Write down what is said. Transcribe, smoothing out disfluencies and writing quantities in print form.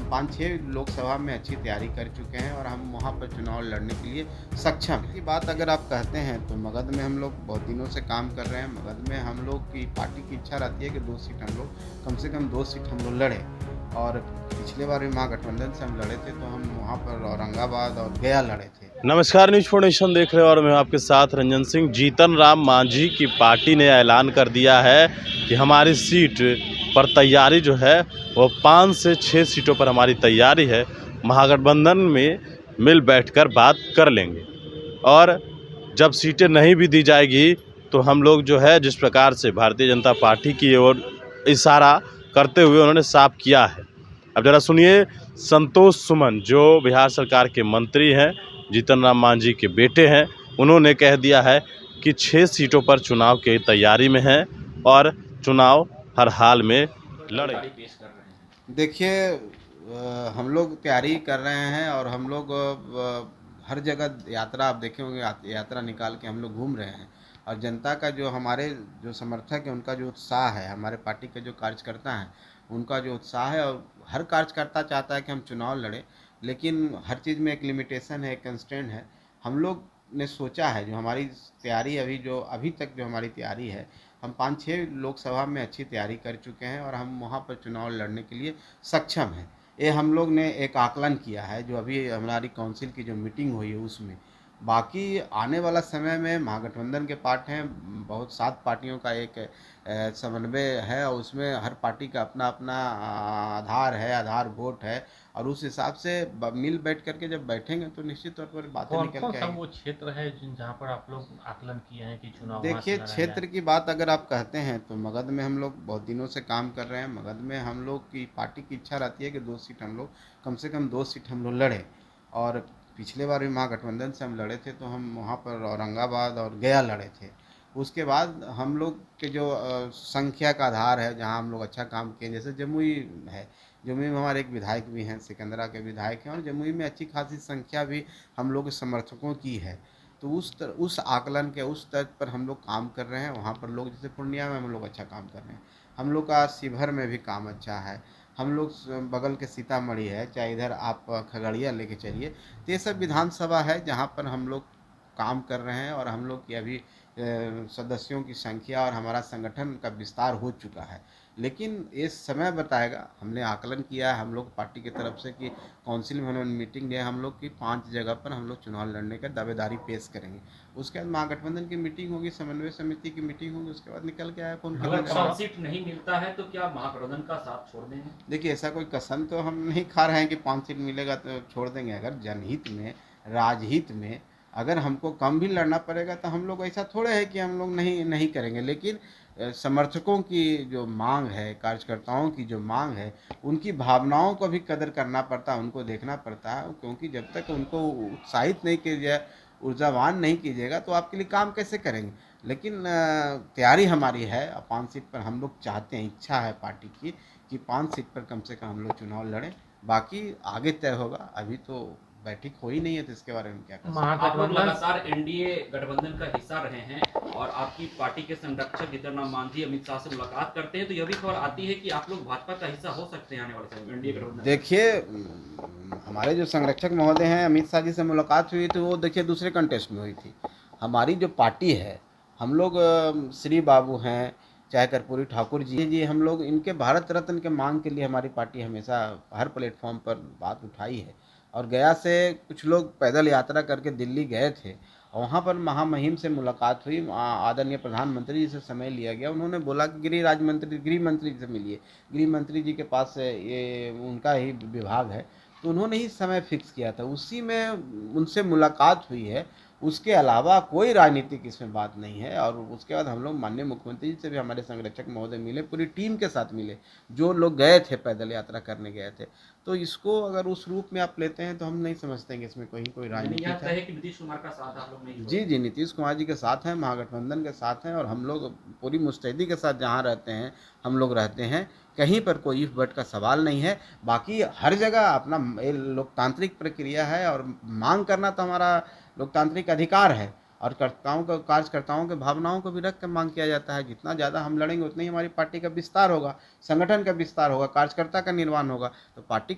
5-6 लोकसभा में अच्छी तैयारी कर चुके हैं और हम वहाँ पर चुनाव लड़ने के लिए सक्षम हैं। की बात अगर आप कहते हैं तो मगध में हम लोग बहुत दिनों से काम कर रहे हैं। मगध में हम लोग की पार्टी की इच्छा रहती है कि 2 सीट हम लोग कम से कम 2 सीट हम लोग लड़ें, और पिछले बार भी महागठबंधन से हम लड़े थे तो हम वहाँ पर औरंगाबाद और गया लड़े थे। नमस्कार, न्यूज़ फॉर नेशन देख रहे हो और मैं आपके साथ रंजन सिंह। जीतन राम मांझी की पार्टी ने ऐलान कर दिया है कि हमारी सीट पर तैयारी जो है वो 5 से 6 सीटों पर हमारी तैयारी है। महागठबंधन में मिल बैठकर बात कर लेंगे और जब सीटें नहीं भी दी जाएगी तो हम लोग जो है जिस प्रकार से भारतीय जनता पार्टी की ओर इशारा करते हुए उन्होंने साफ किया है। अब जरा सुनिए, संतोष सुमन जो बिहार सरकार के मंत्री हैं, जीतन राम मांझी के बेटे हैं, उन्होंने कह दिया है कि 6 सीटों पर चुनाव की तैयारी में हैं और चुनाव हर हाल में लड़ेंगे। देखिए, हम लोग तैयारी कर रहे हैं और हम लोग हर जगह यात्रा, आप देखे होंगे, यात्रा निकाल के हम लोग घूम रहे हैं और जनता का जो, हमारे जो समर्थक है उनका जो उत्साह है, हमारे पार्टी के जो कार्यकर्ता हैं उनका जो उत्साह है, और हर कार्यकर्ता चाहता है कि हम चुनाव लड़ें, लेकिन हर चीज़ में एक लिमिटेशन है, एक कंस्ट्रेंट है। हम लोग ने सोचा है, जो हमारी तैयारी अभी तक जो हमारी तैयारी है, हम 5-6 लोकसभा में अच्छी तैयारी कर चुके हैं और हम वहाँ पर चुनाव लड़ने के लिए सक्षम हैं। ये हम लोग ने एक आकलन किया है, जो अभी हमारी काउंसिल की जो मीटिंग हुई है उसमें। बाकी आने वाला समय में महागठबंधन के पार्ट हैं, बहुत 7 पार्टियों का एक समन्वय है और उसमें हर पार्टी का अपना अपना आधार है, आधार वोट है, और उस हिसाब से मिल बैठ करके जब बैठेंगे तो निश्चित तौर पर बातें निकल कौन के सा आएंगी। वो क्षेत्र है जहाँ पर आप लोग आकलन किए हैं कि चुनाव वहाँ से देखिए, लड़ा क्षेत्र जाए? की बात अगर आप कहते हैं तो मगध में हम लोग बहुत दिनों से काम कर रहे हैं। मगध में हम लोग की पार्टी की इच्छा रहती है कि 2 सीट हम लोग कम से कम 2 सीट हम लोग लड़ें, और पिछले बार भी महागठबंधन से हम लड़े थे तो हम वहाँ पर औरंगाबाद और गया लड़े थे। उसके बाद हम लोग के जो संख्या का आधार है, जहाँ हम लोग अच्छा काम किए, जैसे जमुई है, जमुई में हमारे एक विधायक भी हैं, सिकंदरा के विधायक हैं, और जमुई में अच्छी खासी संख्या भी हम लोग के समर्थकों की है। तो उस आकलन के उस तर्ज पर हम लोग काम कर रहे हैं। वहाँ पर लोग, जैसे पूर्णिया में हम लोग अच्छा काम कर रहे हैं, हम लोग का शिवहर में भी काम अच्छा है, हम लोग बगल के सीतामढ़ी है, चाहे इधर आप खगड़िया लेके चलिए, तो ये सब विधानसभा है जहाँ पर हम लोग काम कर रहे हैं, और हम लोग की अभी सदस्यों की संख्या और हमारा संगठन का विस्तार हो चुका है। लेकिन ये समय बताएगा। हमने आकलन किया है हम लोग पार्टी की तरफ से कि काउंसिल में उन्होंने मीटिंग लिया हम लोग की 5 जगह पर हम लोग चुनाव लड़ने का दावेदारी पेश करेंगे। उसके बाद महागठबंधन की मीटिंग होगी, समन्वय समिति की मीटिंग होगी, उसके बाद निकल के आया कौन अगर कितना। 5 सीट नहीं मिलता है तो क्या महागठबंधन का साथ छोड़ देंगे? देखिए, ऐसा कोई कसम तो हम नहीं खा रहे हैं कि 5 सीट मिलेगा तो छोड़ देंगे। अगर जनहित में, राजहित में अगर हमको कम भी लड़ना पड़ेगा तो हम लोग, ऐसा थोड़े है कि हम लोग नहीं नहीं करेंगे। लेकिन समर्थकों की जो मांग है, कार्यकर्ताओं की जो मांग है, उनकी भावनाओं को भी कदर करना पड़ता है, उनको देखना पड़ता है, क्योंकि जब तक उनको उत्साहित नहीं किया जाए, ऊर्जावान नहीं कीजिएगा तो आपके लिए काम कैसे करेंगे। लेकिन तैयारी हमारी है, 5 सीट पर हम लोग चाहते हैं, इच्छा है पार्टी की कि 5 सीट पर कम से कम हम लोग चुनाव लड़ें। बाकी आगे तय होगा, अभी तो बैठक हो ही नहीं है तो इसके बारे में क्या कर सकते हैं। आप लोग महागठबंधन लगातार एनडीए गठबंधन का हिस्सा रहे हैं और आपकी पार्टी के संरक्षक जीतन राम मांझी अमित शाह से मुलाकात करते हैं, तो यह भी खबर आती है कि आप लोग भाजपा का हिस्सा हो सकते हैं आने वाले समय में एनडीए गठबंधन। देखिए, हमारे जो संरक्षक महोदय हैं, अमित शाह जी से मुलाकात हुई थी, वो देखिए दूसरे कंटेस्ट में हुई थी। हमारी जो पार्टी है, हम लोग श्री बाबू हैं, चाहे कर्पूरी ठाकुर जी, हम लोग इनके भारत रत्न के मांग के लिए हमारी पार्टी हमेशा हर प्लेटफॉर्म पर बात उठाई है। और गया से कुछ लोग पैदल यात्रा करके दिल्ली गए थे और वहाँ पर महामहिम से मुलाकात हुई। आदरणीय प्रधानमंत्री जी से समय लिया गया। उन्होंने बोला कि गृह मंत्री जी से मिलिए। गृह मंत्री जी के पास ये उनका ही विभाग है, तो उन्होंने ही समय फिक्स किया था, उसी में उनसे मुलाकात हुई है। उसके अलावा कोई राजनीतिक इसमें बात नहीं है। और उसके बाद हम लोग माननीय मुख्यमंत्री जी से भी हमारे संरक्षक महोदय मिले, पूरी टीम के साथ मिले, जो लोग गए थे पैदल यात्रा करने गए थे। तो इसको अगर उस रूप में आप लेते हैं तो हम नहीं समझते हैं कि इसमें कोई राजनीति यह तय है। है कि नीतीश कुमार का साथ आप लोग नहीं जी जी, नीतीश कुमार जी के साथ हैं, महागठबंधन के साथ हैं, और हम लोग पूरी मुस्तैदी के साथ जहाँ रहते हैं हम लोग रहते हैं। कहीं पर कोई इफ बट का सवाल नहीं है। बाकी हर जगह अपना लोकतांत्रिक प्रक्रिया है और मांग करना तो हमारा लोकतांत्रिक अधिकार है, और कार्यकर्ताओं के भावनाओं को भी रख कर मांग किया जाता है। जितना ज़्यादा हम लड़ेंगे उतना ही हमारी पार्टी का विस्तार होगा, संगठन का विस्तार होगा, कार्यकर्ता का निर्माण होगा, तो पार्टी